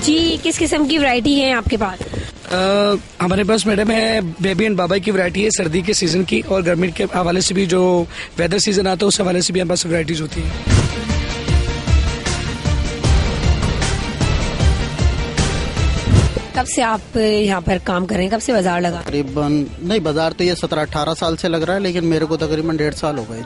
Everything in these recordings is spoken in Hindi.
जी, किस किस्म की वैरायटी है आपके पास? हमारे पास मैडम है बेबी एंड बाबा की वैरायटी है सर्दी के सीजन की, और गर्मी के हवाले से भी जो वेदर सीजन आता है उस हवाले से भी हमारे पास वैरायटीज होती है। कब से आप यहाँ पर काम कर रहे हैं, कब से बाजार लगा? तकरीबन नहीं, बाजार तो ये 17-18 साल से लग रहा है, लेकिन मेरे को तकरीबन 1.5 साल हो गए।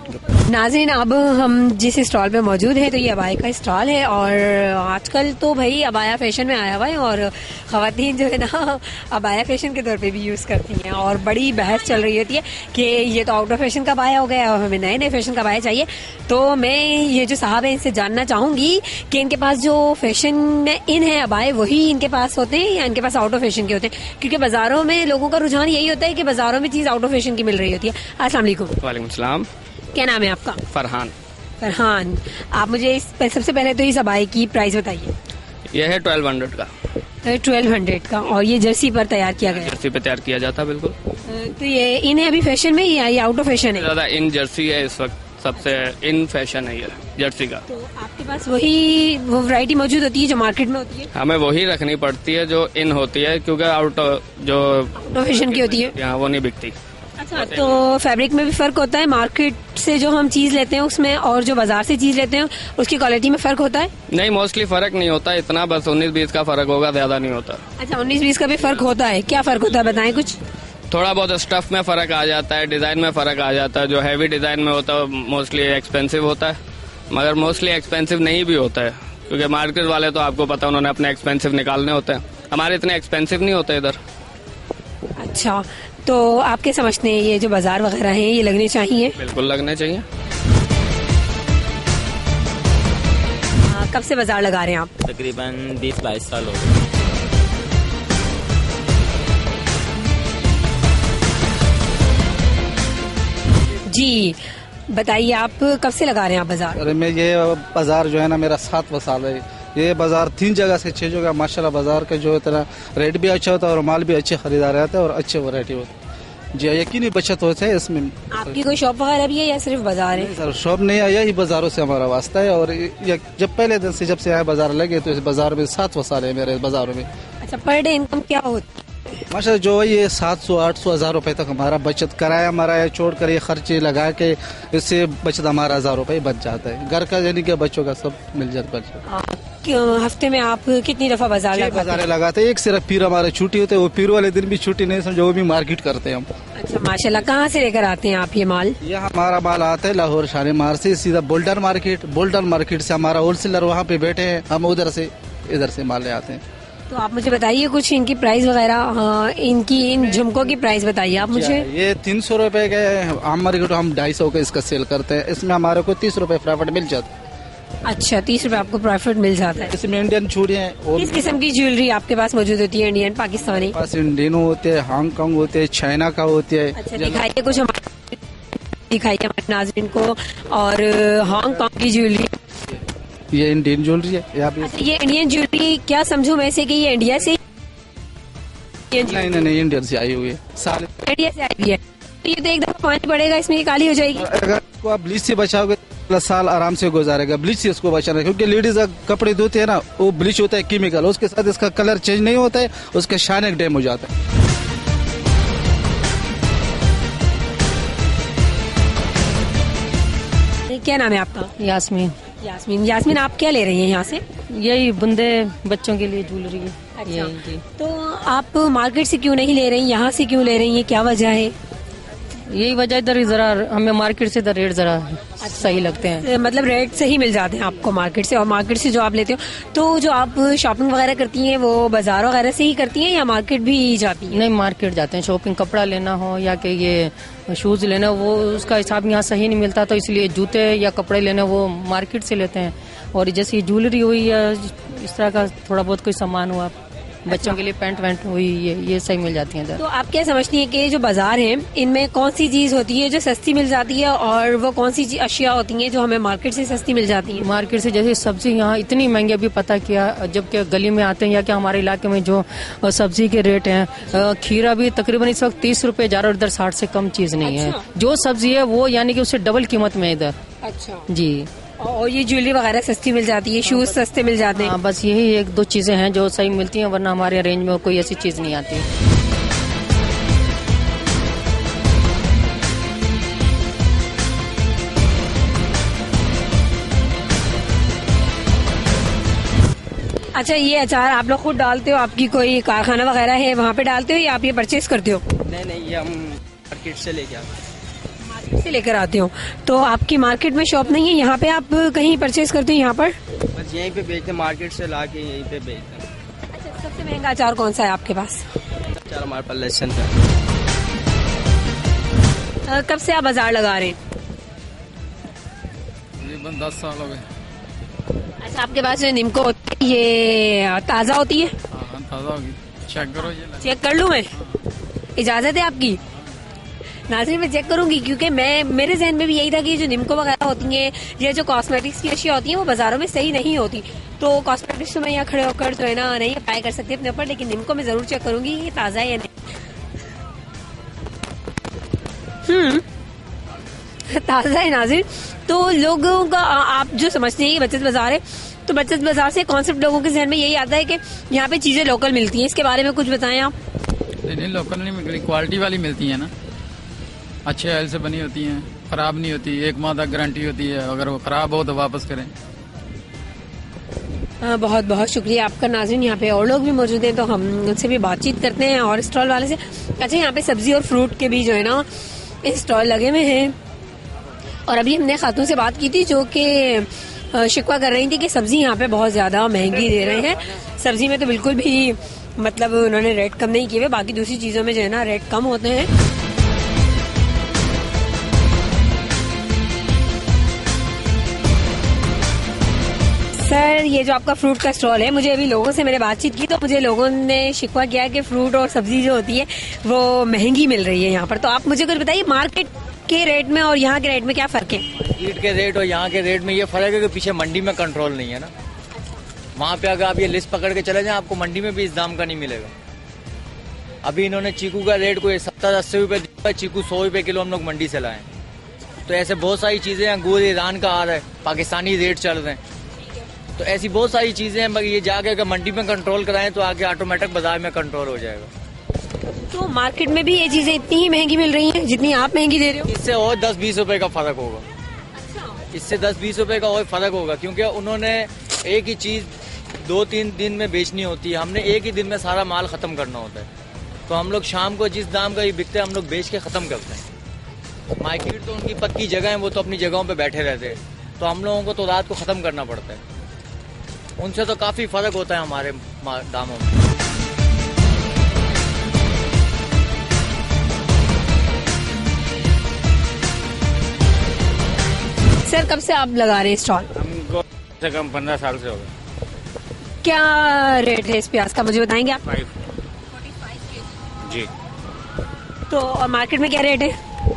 नाज़रीन, अब हम जिस स्टॉल पे मौजूद हैं तो ये अबाया का स्टॉल है, और आजकल तो भाई अबाया फैशन में आया हुआ है, और ख़वातीन जो है ना अबाया फैशन के तौर पे भी यूज़ करती हैं, और बड़ी बहस चल रही होती है कि ये तो आउट ऑफ फैशन का अबाया हो गया और हमें नए नए फैशन का अबाया चाहिए। तो मैं ये जो साहब हैं इनसे जानना चाहूँगी कि इनके पास जो फैशन में इन है अबाए वही इनके पास होते हैं या इनके पास आउट ऑफ फैशन के होते हैं, क्योंकि बाजारों में लोगों का रुझान यही होता है कि बाजारों में चीज़ आउट ऑफ फैशन की मिल रही होती है। अस्सलाम वालेकुम। वालेकुम सलाम। क्या नाम है आपका? फरहान। फरहान, आप मुझे सबसे पहले तो इस अबाई की प्राइस बताइए। यह है 1200 का। 1200 का, और ये जर्सी पर तैयार किया गया? जर्सी पे तैयार किया जाता है, बिल्कुल। तो ये इन है अभी फैशन में या ये आउट ऑफ फैशन है? ज्यादा इन जर्सी है इस वक्त, सबसे इन फैशन है ये जर्सी का। तो आपके पास वही वो वैरायटी मौजूद होती है जो मार्केट में होती है? हमें वही रखनी पड़ती है जो इन होती है, क्योंकि आउट जो आउट ऑफ फैशन की होती है यहाँ वो नहीं बिकती। अच्छा, तो फैब्रिक में भी फर्क होता है? मार्केट से जो हम चीज लेते हैं उसमें और जो बाजार से चीज लेते हैं उसकी क्वालिटी में फर्क होता है? नहीं, मोस्टली फर्क नहीं होता इतना, बस 19-20 का फर्क होगा, ज्यादा नहीं होता। अच्छा, 19-20 का भी फर्क होता है? क्या फर्क होता है बताएं कुछ। थोड़ा बहुत स्टफ में फर्क आ जाता है, डिजाइन में फर्क आ जाता है। जो हैवी डिजाइन में होता है मोस्टली एक्सपेंसिव होता है, मगर मोस्टली एक्सपेंसिव नहीं भी होता है, क्योंकि मार्केट वाले तो आपको पता उन्होंने अपने एक्सपेंसिव निकालने होते हैं, हमारे इतने एक्सपेंसिव नहीं होते इधर। अच्छा, तो आप क्या समझते हैं ये जो बाजार वगैरह हैं ये लगने चाहिए? बिल्कुल लगने चाहिए। कब से बाजार लगा रहे हैं आप? तकरीबन 20-22 साल हो गए। जी बताइए, आप कब से लगा रहे हैं आप बाजार? अरे मैं ये बाजार जो है ना मेरा 7वां साल है। ये बाजार 3 जगह से 6 जगह माशाल्लाह बाजार का जो है रेट भी अच्छा होता है और माल भी अच्छे खरीदार रहते हैं और अच्छे वैरायटी होती है। जी यकीनी बचत होता है इसमें। आपकी कोई शॉप वगैरह भी है या सिर्फ बाजार है? सर शॉप नहीं है, यही बाजारों से हमारा वास्ता है, और जब पहले दिन से जब से आए बाजार लगे तो इस बाजार में 7वां साल है मेरे बाजारों में। अच्छा, पर डे इनकम क्या होती है? माशा जो है ये 700-800 हज़ार रुपए तक हमारा बचत कराया हमारा है, छोड़ कर ये खर्चे लगा के इससे बचत हमारा 1000 रुपए बच जाता है, घर का यानी कि बच्चों का सब मिल जाता है। हफ्ते में आप कितनी दफा बाजार लगाते हैं? एक सिर्फ पीर हमारे छुट्टी होते हैं, वो पीर वाले दिन भी छुट्टी नहीं समझो, वो भी मार्केट करते हैं हम। अच्छा माशाल्लाह, कहाँ से लेकर आते हैं आप ये माल? ये हमारा माल आता है लाहौर शालीमार से सीधा बुल्डन मार्केट से हमारा होलसेलर वहाँ पे बैठे हैं, हम उधर से इधर से माल ले आते हैं। तो आप मुझे बताइए कुछ इनकी प्राइस वगैरह, इनकी इन झुमकों की प्राइस बताइए आप मुझे। ये 300 रुपए के आम मार्केट हम 250 का इसका सेल करते हैं, इसमें हमारे को 30 रुपए प्रॉफिट मिल जाता है। अच्छा, 30 रुपए आपको प्रॉफिट मिल जाता है। इसमें इंडियन चूड़ियाँ और किस किस्म की ज्वेलरी आपके पास मौजूद होती है? इंडियन, पाकिस्तानी? पास इंडियन होते हैं, हांगकांग होते हैं, चाइना का होती है। अच्छा, दिखाइए कुछ हमारे, दिखाइए हमारे नाज़रीन को। और हांगकांग की ज्वेलरी, ये इंडियन ज्वेलरी है। अच्छा, ये इंडियन ज्वेलरी क्या समझूं मैं से कि ये इंडिया से? नहीं इंडियन से आई हुई है, इंडिया से आई हुई है। तो ये तो एक दफा पानी पड़ेगा इसमें, ये काली हो जाएगी। अगर इसको आप ब्लीच से बचाओगे साल आराम से गुजारेगा। ब्लीच से इसको बचाना, क्योंकि लेडीज कपड़े धोते हैं ना, वो ब्लीच होता है केमिकल, उसके साथ इसका कलर चेंज नहीं होता है, उसका शाइन डैम हो जाता है। क्या नाम है आपका? यास्मीन। यास्मीन, आप क्या ले रही हैं यहाँ से? यही बुंदे बच्चों के लिए ज्वेलरी है। अच्छा, तो आप मार्केट से क्यों नहीं ले रही, यहाँ से क्यों ले रही हैं, क्या वजह है? यही वजह, इधर जरा हमें मार्केट से इधर रेट जरा सही लगते हैं। मतलब रेट सही मिल जाते हैं आपको मार्केट से, और मार्केट से जो आप लेते हो, तो जो आप शॉपिंग वगैरह करती हैं वो बाजार वगैरह से ही करती हैं या मार्केट भी जाती हैं? नहीं, मार्केट जाते हैं। शॉपिंग, कपड़ा लेना हो या कि ये शूज लेना हो, वो उसका हिसाब यहाँ सही नहीं मिलता, तो इसलिए जूते या कपड़े लेने वो मार्केट से लेते हैं। और जैसे ज्वेलरी हुई या इस तरह का थोड़ा बहुत कोई सामान हुआ बच्चों के लिए पैंट वैंट हुई ये सही मिल जाती है। तो आप क्या समझती हैं कि जो बाजार है इनमें कौन सी चीज होती है जो सस्ती मिल जाती है और वो कौन सी अशिया होती हैं जो हमें मार्केट से सस्ती मिल जाती है? मार्केट से जैसे सब्जी यहाँ इतनी महंगी अभी पता किया, जबकि गली में आते हैं या क्या हमारे इलाके में जो सब्जी के रेट हैं, खीरा भी तकरीबन इस वक्त 30 रुपए जा रहा है, इधर 60 से कम चीज नहीं है। जो सब्जी है वो यानी कि उससे डबल कीमत में इधर। अच्छा जी। और ये ज्वेलरी वगैरह सस्ती मिल जाती है, शूज सस्ते मिल जाते हैं। हाँ, बस यही एक दो चीजें हैं जो सही मिलती हैं, वरना हमारे रेंज में कोई ऐसी चीज नहीं आती। अच्छा, ये अचार आप लोग खुद डालते हो? आपकी कोई कारखाना वगैरह है वहाँ पे डालते हो या आप ये परचेज करते हो? नहीं, ये हम मार्केट से लेके आते हैं। मार्केट से लेकर आते हो? तो आपकी मार्केट में शॉप नहीं है, यहाँ पे आप कहीं परचेज करते हो? यहाँ पर बस यहीं पे बेचते हैं, मार्केट से ला के यहीं पे बेचते हैं। अच्छा, सबसे महंगा अचार कौन सा है आपके पास? अचार हमारे पास लहसुन का। कब से आप बाजार लगा रहे हैं? तकरीबन 10 साल हो गए। अच्छा, आपके पास जो नीमको होती है ये ताज़ा होती है? हाँ, ताज़ा होगी। चेक करो, ये चेक कर लूँ मैं? इजाजत है आपकी? नाज़रीन, मैं चेक करूंगी क्योंकि मेरे जहन में भी यही था कि जो नीमको वगैरह होती हैं या जो कॉस्मेटिक्स की अशिया होती हैं वो बाजारों में सही नहीं होती। तो कॉस्मेटिक्स तो मैं यहाँ खड़े होकर जो है ना नहीं अप्लाई कर सकती अपने ऊपर, लेकिन नीमको मैं जरूर चेक करूंगी ये ताज़ा है या नहीं। ताज़ा है नाज़रीन। तो लोगों का आप जो समझते हैं कि बचत बाजार है, तो बचत बाजार से कॉन्सेप्ट लोगों के जहन में यही आता है कि यहाँ पे चीजें लोकल मिलती हैं। इसके बारे में कुछ बताएं आप। नहीं, लोकल नहीं मिलती, क्वालिटी वाली मिलती है ना, अच्छे ऑयल से बनी होती हैं, खराब नहीं होती, 1 माह तक गारंटी होती है, अगर वो खराब हो तो वापस करें। बहुत बहुत शुक्रिया आपका नाज़रीन। यहाँ पे और लोग भी मौजूद हैं तो हम उनसे भी बातचीत करते हैं और स्टॉल वाले से। अच्छा, यहाँ पे सब्जी और फ्रूट के भी जो है ना स्टॉल लगे हुए हैं और अभी हमने खातून से बात की थी जो कि शिकवा कर रही थी कि सब्जी यहाँ पे बहुत ज्यादा महंगी दे रहे हैं। सब्जी में तो बिल्कुल भी मतलब उन्होंने रेट कम नहीं किए हुए, बाकी दूसरी चीजों में जो है ना रेट कम होते हैं। सर, ये जो आपका फ्रूट का स्टॉल है, मुझे अभी लोगों से मैंने बातचीत की तो मुझे लोगों ने शिकवा किया कि फ्रूट और सब्जी जो होती है वो महंगी मिल रही है यहाँ पर। तो आप मुझे कुछ बताइए, मार्केट के रेट में और यहाँ के रेट में क्या फर्क है? मार्केट के रेट और यहाँ के रेट में ये फर्क है कि पीछे मंडी में कंट्रोल नहीं है ना। वहाँ पे अगर आप ये लिस्ट पकड़ के चले जाएं, आपको मंडी में भी इस दाम का नहीं मिलेगा। अभी इन्होंने चीकू का रेट कोई 70-80 रुपए दिया, चीकू 100 रुपए किलो हम लोग मंडी से लाए। तो ऐसे बहुत सारी चीजें, अंगूर ईरान का आ रहा है, पाकिस्तानी रेट चल रहे हैं, तो ऐसी बहुत सारी चीजें हैं। मगर ये जाके अगर मंडी में कंट्रोल कराएं तो आगे ऑटोमेटिक बाजार में कंट्रोल हो जाएगा। तो मार्केट में भी ये चीजें इतनी ही महंगी मिल रही हैं जितनी आप महंगी दे रहे हो? इससे और 10-20 रुपए का फर्क होगा। इससे 10-20 रुपए का और फर्क होगा, क्योंकि उन्होंने एक ही चीज 2-3 दिन में बेचनी होती है, हमने एक ही दिन में सारा माल खत्म करना होता है। तो हम लोग शाम को जिस दाम का ये बिकते हैं हम लोग बेच के खत्म करते हैं। मार्केट तो उनकी पक्की जगह है, वो तो अपनी जगहों पे बैठे रहते हैं, तो हम लोगों को तो रात को खत्म करना पड़ता है। उनसे तो काफी फर्क होता है हमारे दामों में। सर, कब से आप लगा रहे हैं स्टॉल? हमको से कम 15 साल से हो गए। क्या रेट है इस प्याज का, मुझे बताएंगे आप? 45 जी। तो और मार्केट में क्या रेट है?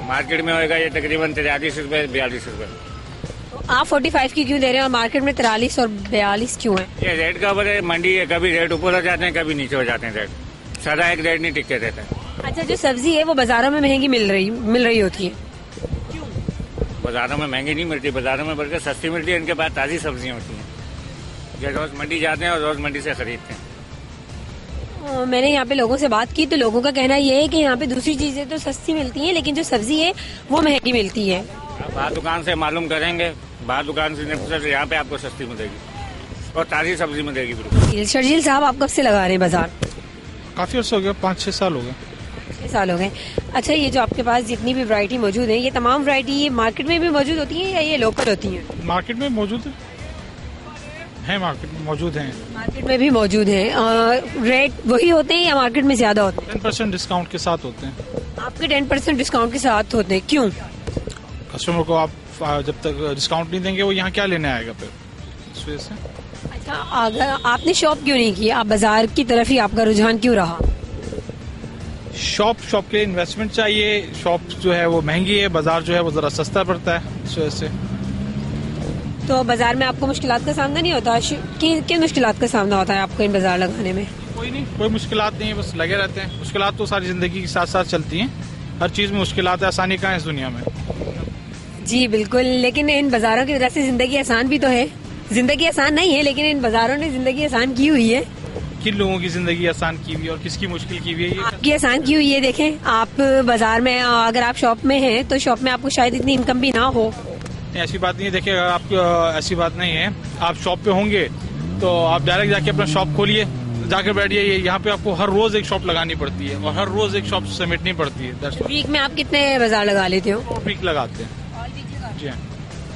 मार्केट में होगा ये तकरीबन 43 रुपए 42 रुपए। आप 45 की क्यों दे रहे हैं और मार्केट में 43 और 42 क्यों है? ये रेट का वजह मंडी है, कभी रेट ऊपर हो जाते हैं कभी नीचे हो जाते हैं रेट, सदा एक रेट नहीं टिके रहता है। अच्छा, जो सब्जी है वो बाजारों में महंगी मिल रही होती है? बाजारों में महंगी नहीं मिलती, बाजारों में बल्कि सस्ती मिलती है। इनके पास ताज़ी सब्जियां होती हैं, जो रोज मंडी जाते हैं और रोज मंडी से खरीदते हैं। मैंने यहाँ पे लोगों से बात की तो लोगों का कहना ये है कि यहाँ पे दूसरी चीजें तो सस्ती मिलती हैं लेकिन जो सब्जी है वो महंगी मिलती है। आप बाहर दुकान से मालूम करेंगे, बाहर दुकान से यहाँ पे आपको सस्ती मिलेगी और ताज़ी सब्जी मिलेगी बिल्कुल। शर्जील साहब, आप कब से लगा रहे हैं बाजार? काफी अर्सा हो गया, 5-6 साल हो गए। 6 साल हो गए। अच्छा, ये जो आपके पास जितनी भी वैरायटी मौजूद है, ये तमाम वैरायटी ये मार्केट में भी मौजूद होती है या ये लोकल होती है? मार्केट में मौजूद है, मार्केट में मौजूद है। मार्केट में भी मौजूद है। रेट वही होते हैं या मार्केट में ज्यादा होते हैं? 10% डिस्काउंट के साथ होते हैं। आपके 10% डिस्काउंट के साथ होते हैं, क्यों? कस्टमर को आप जब तक डिस्काउंट नहीं देंगे वो यहाँ क्या लेने आएगा फिर, इस वजह से। अच्छा, अच्छा, अगर आपने शॉप क्यों नहीं की, आप बाजार की तरफ ही आपका रुझान क्यों रहा? शॉप के लिए इन्वेस्टमेंट चाहिए। शॉप जो है वो महंगी है, बाजार जो है वो जरा सस्ता पड़ता है, इस वजह से। तो बाजार में आपको मुश्किलात का सामना नहीं होता? किन मुश्किलात का सामना होता है आपको इन बाजार लगाने में? कोई नहीं, कोई मुश्किलात नहीं है, बस लगे रहते हैं। मुश्किलात तो सारी जिंदगी के साथ साथ चलती हैं, हर चीज में मुश्किलात है, आसानी कहाँ है इस दुनिया में। जी बिल्कुल, लेकिन इन बाजारों की वजह से जिंदगी आसान भी तो है। जिंदगी आसान नहीं है, लेकिन इन बाजारों ने जिंदगी आसान की हुई है। किन लोगों की जिंदगी आसान की हुई है और किसकी मुश्किल की हुई है? ये आपकी आसान की हुई है। देखें, आप बाजार में, अगर आप शॉप में हैं तो शॉप में आपको शायद इतनी इनकम भी ना हो। ऐसी बात नहीं है। देखिए, अगर आपको ऐसी बात नहीं है, आप शॉप पे होंगे तो आप डायरेक्ट जाके अपना शॉप खोलिए, जाकर बैठिए। यहाँ पे आपको हर रोज एक शॉप लगानी पड़ती है और हर रोज एक शॉप समेटनी पड़ती है। वीक में आप कितने बाजार लगा लेते हो? वीक लगाते हैं जी हाँ।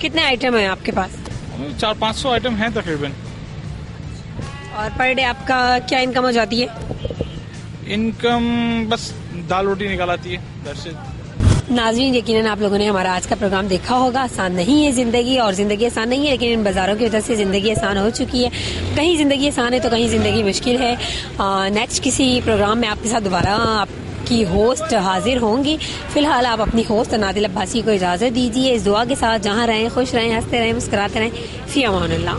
कितने आइटम है आपके पास? 400-500 आइटम हैं तकरीबन। और पर डे आपका क्या इनकम हो जाती है? इनकम बस दाल रोटी निकाल आती है, दरअसल। नाज़रीन, यकीनन आप लोगों ने हमारा आज का प्रोग्राम देखा होगा। आसान नहीं है जिंदगी, और जिंदगी आसान नहीं है, लेकिन इन बाजारों की वजह से जिंदगी आसान हो चुकी है। कहीं जिंदगी आसान है तो कहीं जिंदगी मुश्किल है। नेक्स्ट किसी प्रोग्राम में आपके साथ दोबारा आपकी होस्ट हाजिर होंगी। फिलहाल आप अपनी होस्ट नादिल अब्बासी को इजाजत दीजिए, इस दुआ के साथ जहाँ रहें खुश रहें, हंसते रहें, मुस्कुराते रहें। फी अमानुल्लाह।